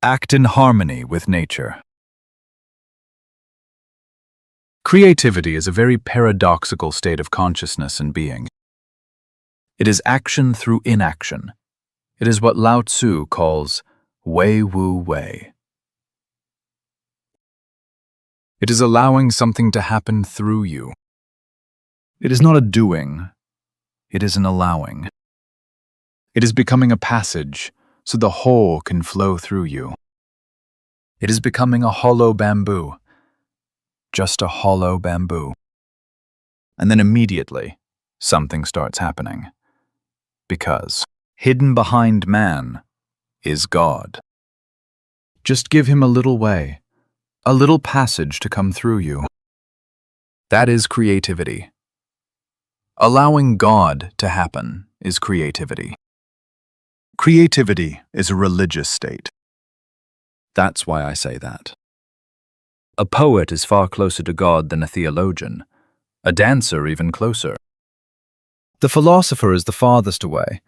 Act in harmony with nature. Creativity is a very paradoxical state of consciousness and being. It is action through inaction. It is what Lao Tzu calls Wei Wu Wei. It is allowing something to happen through you. It is not a doing, it is an allowing. It is becoming a passage so the whole can flow through you. It is becoming a hollow bamboo, just a hollow bamboo. And then immediately, something starts happening. Because hidden behind man is God. Just give him a little way, a little passage to come through you. That is creativity. Allowing God to happen is creativity. Creativity is a religious state. That's why I say that. A poet is far closer to God than a theologian, a dancer even closer. The philosopher is the farthest away,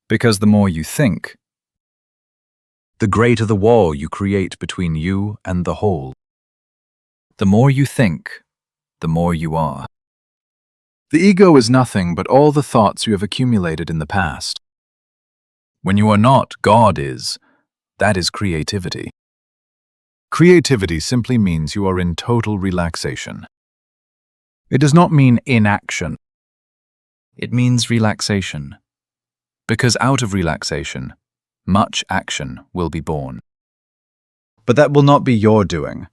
because the more you think, the greater the wall you create between you and the whole. The more you think, the more you are. The ego is nothing but all the thoughts you have accumulated in the past. When you are not, God is. That is creativity. Creativity simply means you are in total relaxation. It does not mean inaction. It means relaxation. Because out of relaxation, much action will be born. But that will not be your doing.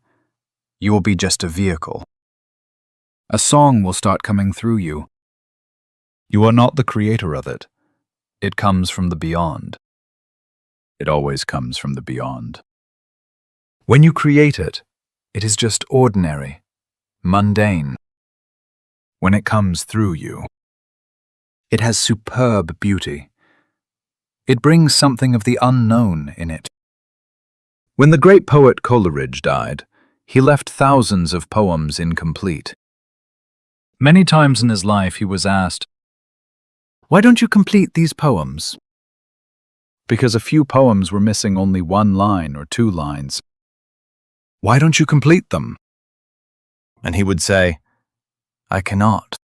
You will be just a vehicle. A song will start coming through you. You are not the creator of it. It comes from the beyond. It always comes from the beyond. When you create it, it is just ordinary, mundane. When it comes through you, it has superb beauty. It brings something of the unknown in it. When the great poet Coleridge died, he left thousands of poems incomplete. Many times in his life he was asked, "Why don't you complete these poems?" Because a few poems were missing only one line or two lines. "Why don't you complete them?" And he would say, "I cannot.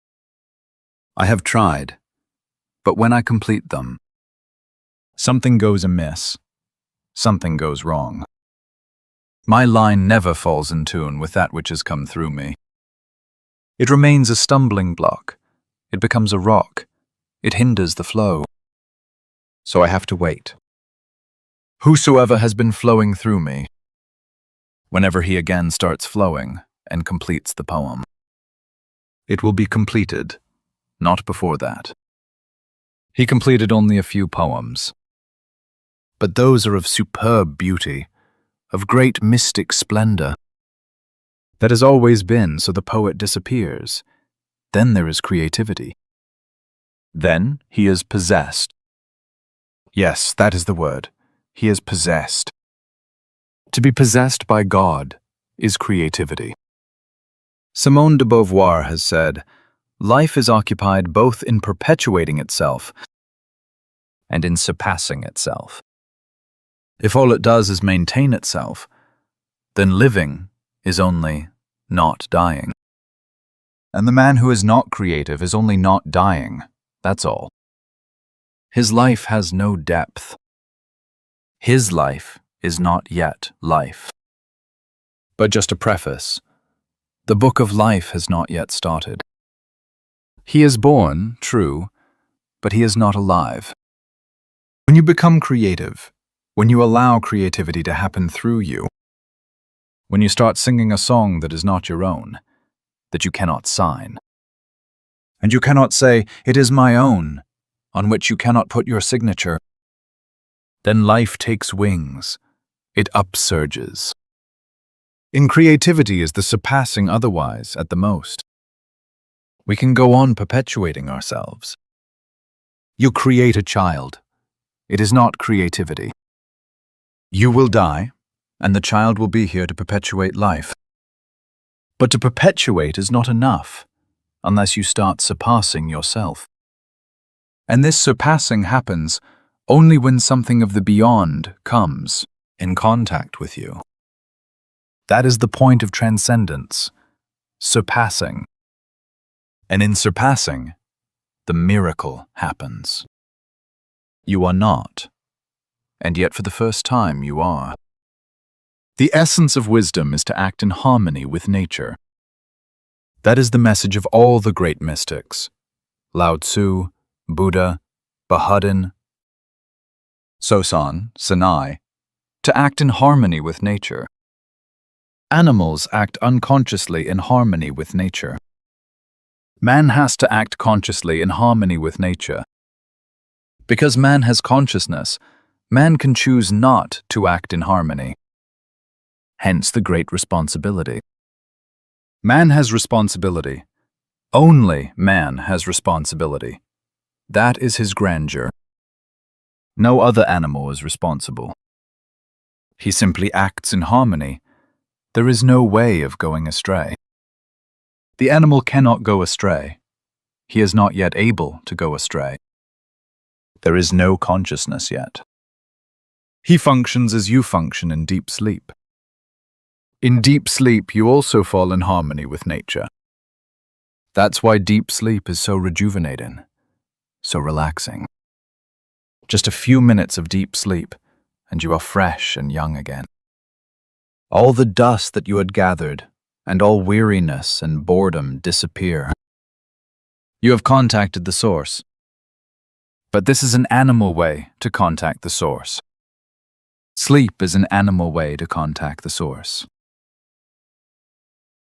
I have tried, but when I complete them, something goes amiss, something goes wrong. My line never falls in tune with that which has come through me. It remains a stumbling block. It becomes a rock. It hinders the flow. So I have to wait. Whosoever has been flowing through me, whenever he again starts flowing and completes the poem, it will be completed, not before that." He completed only a few poems, but those are of superb beauty, of great mystic splendor. That has always been, so the poet disappears. Then there is creativity. Then he is possessed. Yes, that is the word. He is possessed. To be possessed by God is creativity. Simone de Beauvoir has said, "Life is occupied both in perpetuating itself and in surpassing itself." If all it does is maintain itself, then living is only not dying. And the man who is not creative is only not dying, that's all. His life has no depth. His life is not yet life. But just a preface, the book of life has not yet started. He is born, true, but he is not alive. When you become creative, when you allow creativity to happen through you, when you start singing a song that is not your own, that you cannot sign, and you cannot say, "It is my own," on which you cannot put your signature, then life takes wings, it upsurges. In creativity is the surpassing otherwise at the most. We can go on perpetuating ourselves. You create a child. It is not creativity. You will die, and the child will be here to perpetuate life. But to perpetuate is not enough, unless you start surpassing yourself. And this surpassing happens only when something of the beyond comes in contact with you. That is the point of transcendence, surpassing. And in surpassing, the miracle happens. You are not, and yet for the first time you are. The essence of wisdom is to act in harmony with nature. That is the message of all the great mystics, Lao Tzu, Buddha, Baha'u'lláh, Sosan, Sanai, to act in harmony with nature. Animals act unconsciously in harmony with nature. Man has to act consciously in harmony with nature. Because man has consciousness, man can choose not to act in harmony. Hence the great responsibility. Man has responsibility. Only man has responsibility. That is his grandeur. No other animal is responsible. He simply acts in harmony. There is no way of going astray. The animal cannot go astray. He is not yet able to go astray. There is no consciousness yet. He functions as you function in deep sleep. In deep sleep, you also fall in harmony with nature. That's why deep sleep is so rejuvenating, so relaxing. Just a few minutes of deep sleep, and you are fresh and young again. All the dust that you had gathered, and all weariness and boredom disappear. You have contacted the source. But this is an animal way to contact the source. Sleep is an animal way to contact the source.